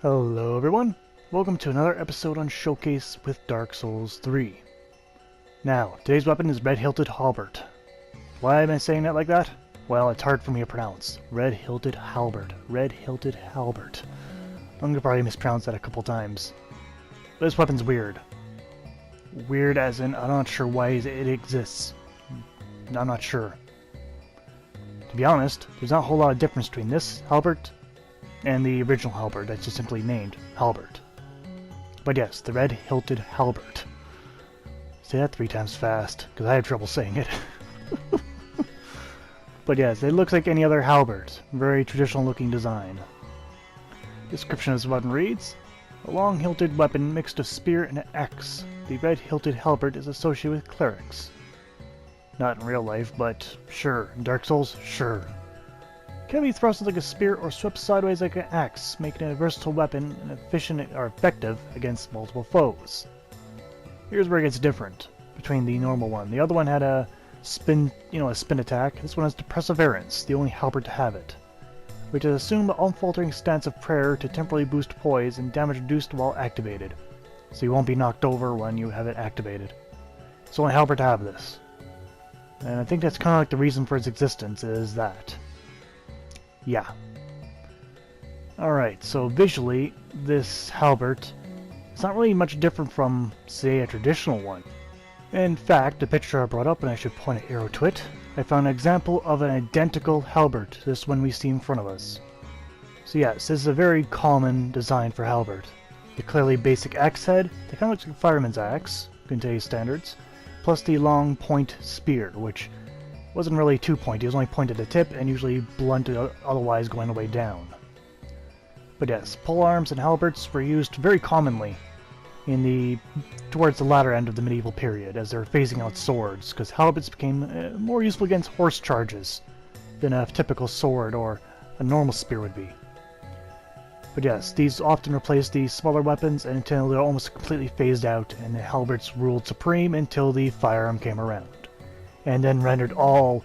Hello everyone, welcome to another episode on Showcase with Dark Souls 3. Now, today's weapon is Red Hilted Halbert. Why am I saying that like that? Well, it's hard for me to pronounce. Red Hilted Halbert. Red Hilted Halbert. I'm gonna probably mispronounce that a couple times. But this weapon's weird. Weird as in, I'm not sure why it exists. I'm not sure. To be honest, there's not a whole lot of difference between this halbert and the original halbert that's just simply named Halbert. But yes, the Red Hilted Halbert. Say that 3 times fast, because I have trouble saying it. But yes, it looks like any other halbert. Very traditional looking design. Description of this weapon reads, a long-hilted weapon mixed of spear and axe. The Red Hilted Halbert is associated with clerics. Not in real life, but sure. In Dark Souls, sure. Can be thrusted like a spear or swept sideways like an axe, making it a versatile weapon and efficient or effective against multiple foes. Here's where it gets different between the normal one. The other one had a spin, a spin attack. This one has the Perseverance, the only halbert to have it, which is assumed the unfaltering stance of prayer to temporarily boost poise and damage reduced while activated. So you won't be knocked over when you have it activated. It's the only halbert to have this. And I think that's kind of like the reason for its existence is that. Yeah. Alright, so visually, this halbert is not really much different from, say, a traditional one. In fact, the picture I brought up, and I should point an arrow to it, I found an example of an identical halbert to this one we see in front of us. So yes, this is a very common design for halbert. The clearly basic axe head, that kind of looks like a fireman's axe, in today's standards, plus the long point spear, which wasn't really too pointy, it was only pointed at the tip and usually blunted otherwise going the way down. But yes, polearms and halberts were used very commonly towards the latter end of the medieval period as they were phasing out swords, because halberts became more useful against horse charges than a typical sword or a normal spear would be. But yes, these often replaced the smaller weapons until they're almost completely phased out and the halberts ruled supreme until the firearm came around, and then rendered all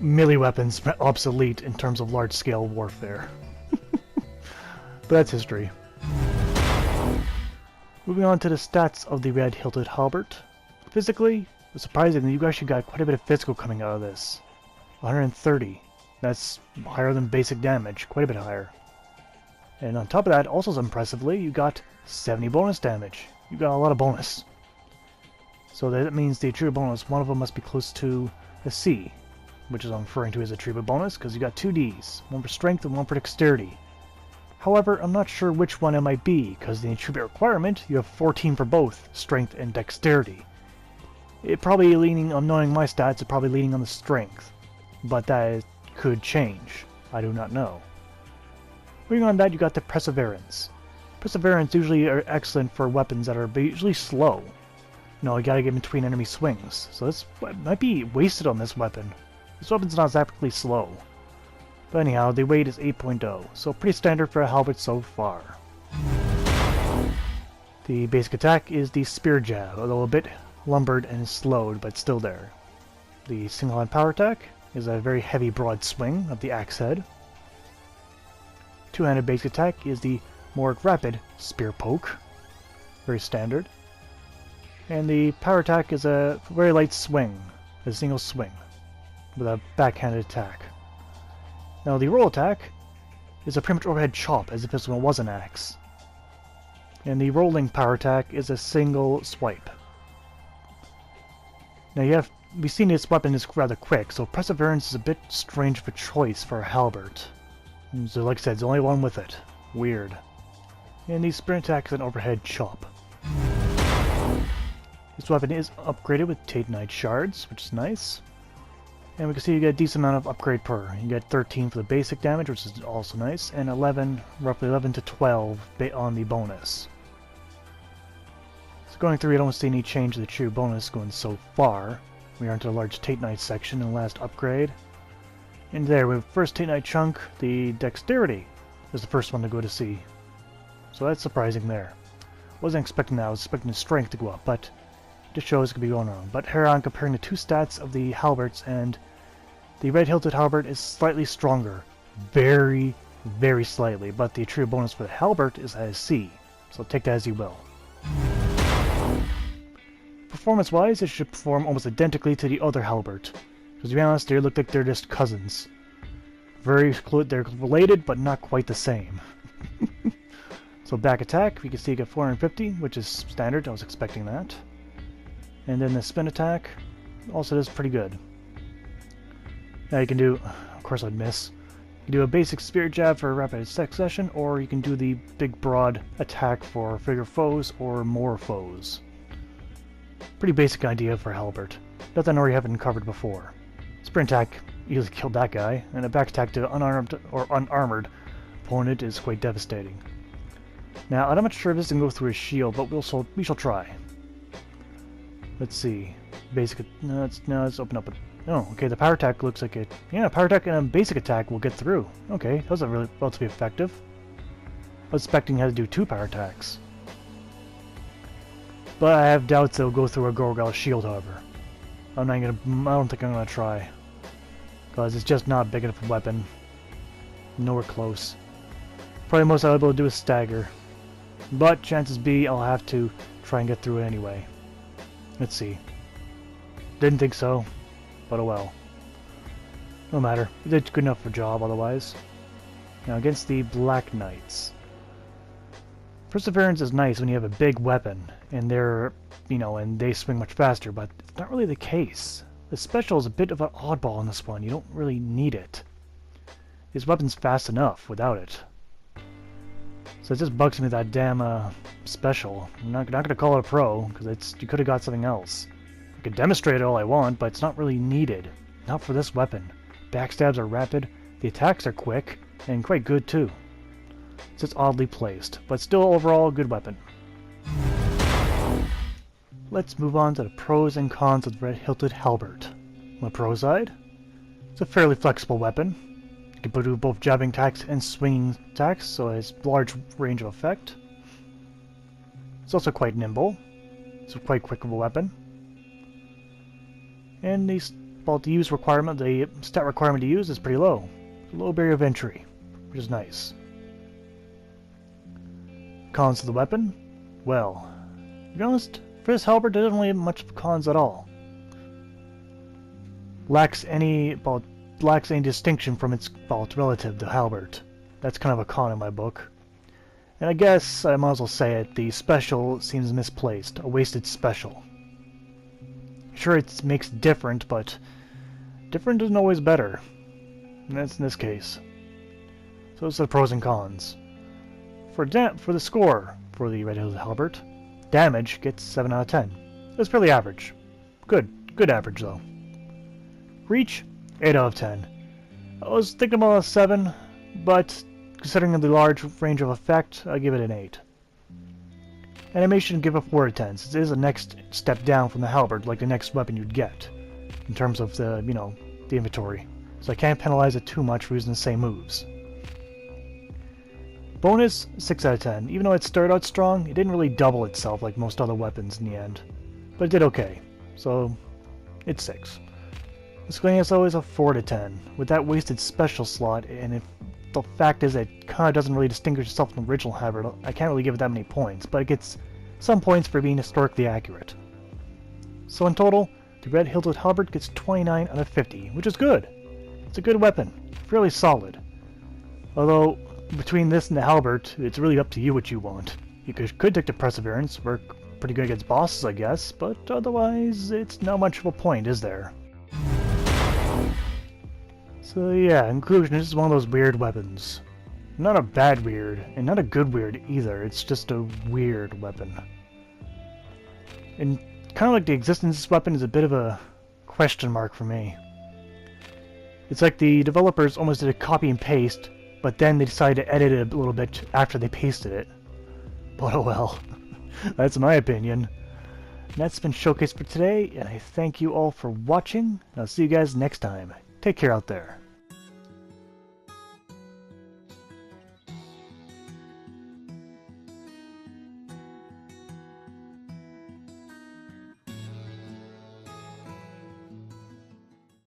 melee weapons obsolete in terms of large-scale warfare. But that's history. Moving on to the stats of the Red Hilted Halbert. Physically, surprisingly, you actually got quite a bit of physical coming out of this. 130. That's higher than basic damage, quite a bit higher. And on top of that, also impressively, you got 70 bonus damage. You got a lot of bonus. So that means the attribute bonus, one of them must be close to a C, which is I'm referring to as attribute bonus, because you got 2 Ds, one for strength and one for dexterity. However, I'm not sure which one it might be, because the attribute requirement, you have 14 for both strength and dexterity. It probably leaning on knowing my stats, it's probably leaning on the strength, but that could change. I do not know. Moving on to that, you got the Perseverance. Perseverance usually are excellent for weapons that are usually slow. You gotta get in between enemy swings, so this might be wasted on this weapon. This weapon's not exactly slow. But anyhow, the weight is 8.0, so pretty standard for a halbert so far. The basic attack is the Spear Jab, although a bit lumbered and slowed, but still there. The single-hand power attack is a very heavy broad swing of the axe head. Two-handed basic attack is the more rapid Spear Poke, very standard. And the power attack is a very light swing, a single swing, with a backhanded attack. Now the roll attack is a pretty much overhead chop, as if this one was an axe. And the rolling power attack is a single swipe. Now we've seen this weapon is rather quick, so Perseverance is a bit strange of a choice for a halbert. So like I said, it's the only one with it. Weird. And the sprint attack is an overhead chop. This weapon is upgraded with Titanite shards, which is nice. And we can see you get a decent amount of upgrade per. You get 13 for the basic damage, which is also nice, and 11, roughly 11 to 12 on the bonus. So going through, you don't see any change to the true bonus going so far. We are into the large Titanite section and last upgrade. And there, we have first Titanite chunk, the Dexterity is the first one to go to C. So that's surprising there. Wasn't expecting that, I was expecting the Strength to go up, but it just shows it could be going on. But here I'm comparing the two stats of the halberts, and the Red Hilted Halbert is slightly stronger. Very, very slightly, but the true bonus for the halbert is as C, so take that as you will. Performance-wise, it should perform almost identically to the other halbert. Because to be honest, they look like they're just cousins. They're related, but not quite the same. So back attack, we can see you get 450, which is standard. I was expecting that. And then the spin attack also does pretty good. Now you can do, of course I'd miss. You can do a basic spear jab for a rapid succession, or you can do the big broad attack for bigger foes or more foes. Pretty basic idea for halbert. Nothing I already haven't covered before. Sprint attack easily killed that guy, and a back attack to unarmed or unarmored opponent is quite devastating. Now, I'm not sure if this can go through his shield, but we shall try. Let's see. Basic. No, let's open up. Oh, okay. The power attack looks like it. Yeah, power attack and a basic attack will get through. Okay, that was really relatively effective. I was expecting how to do 2 power attacks, but I have doubts it'll go through a Gorgal's shield. However, I don't think I'm gonna try, because it's just not big enough a weapon. Nowhere close. Probably most I'll be able to do is stagger. But chances be I'll have to try and get through it anyway. Let's see. Didn't think so, but oh well. No matter. It did good enough for a job otherwise. Now against the Black Knights. Perseverance is nice when you have a big weapon and they're, and they swing much faster, but it's not really the case. The special is a bit of an oddball in this one. You don't really need it. This weapon's fast enough without it. So it just bugs me that damn special. I'm not gonna call it a pro, because you could have got something else. I could demonstrate it all I want, but it's not really needed. Not for this weapon. Backstabs are rapid, the attacks are quick, and quite good too. It's just oddly placed, but still overall a good weapon. Let's move on to the pros and cons of the Red Hilted Halbert. On the pro side, it's a fairly flexible weapon. You can do both jabbing attacks and swinging attacks, so it has large range of effect. It's also quite nimble. It's a quite quick of a weapon. And the stat requirement to use is pretty low. It's a low barrier of entry, which is nice. Cons of the weapon? Well, to be honest, for this halbert, it doesn't really have much cons at all. Lacks any distinction from its relative to halbert. That's kind of a con in my book. And I guess I might as well say it, the special seems misplaced, a wasted special. Sure, it makes it different, but different isn't always better. And that's in this case. So it's the pros and cons. For the score for the Red Hilted Halbert, damage gets 7 out of 10. It's fairly average. Good average though. Reach, 8 out of 10. I was thinking about a 7, but considering the large range of effect, I give it an 8. Animation, give a 4 out of 10, since it is a next step down from the halberd, like the next weapon you'd get, in terms of the, the inventory. So I can't penalize it too much for using the same moves. Bonus, 6 out of 10. Even though it started out strong, it didn't really double itself like most other weapons in the end. But it did okay, so it's 6. Miscellaneous always a 4 to 10. With that wasted special slot, and if the fact is it kind of doesn't really distinguish itself from the original halberd, I can't really give it that many points, but it gets some points for being historically accurate. So in total, the Red Hilted Halbert gets 29 out of 50, which is good. It's a good weapon, fairly solid. Although, between this and the halbert, it's really up to you what you want. You could take the Perseverance, work pretty good against bosses I guess, but otherwise it's not much of a point, is there? So yeah, in conclusion, this is one of those weird weapons. Not a bad weird, and not a good weird either, it's just a weird weapon. And kind of like the existence of this weapon is a bit of a question mark for me. It's like the developers almost did a copy and paste, but then they decided to edit it a little bit after they pasted it. But oh well, that's my opinion. And that's been Showcase for today, and I thank you all for watching, and I'll see you guys next time. Take care out there.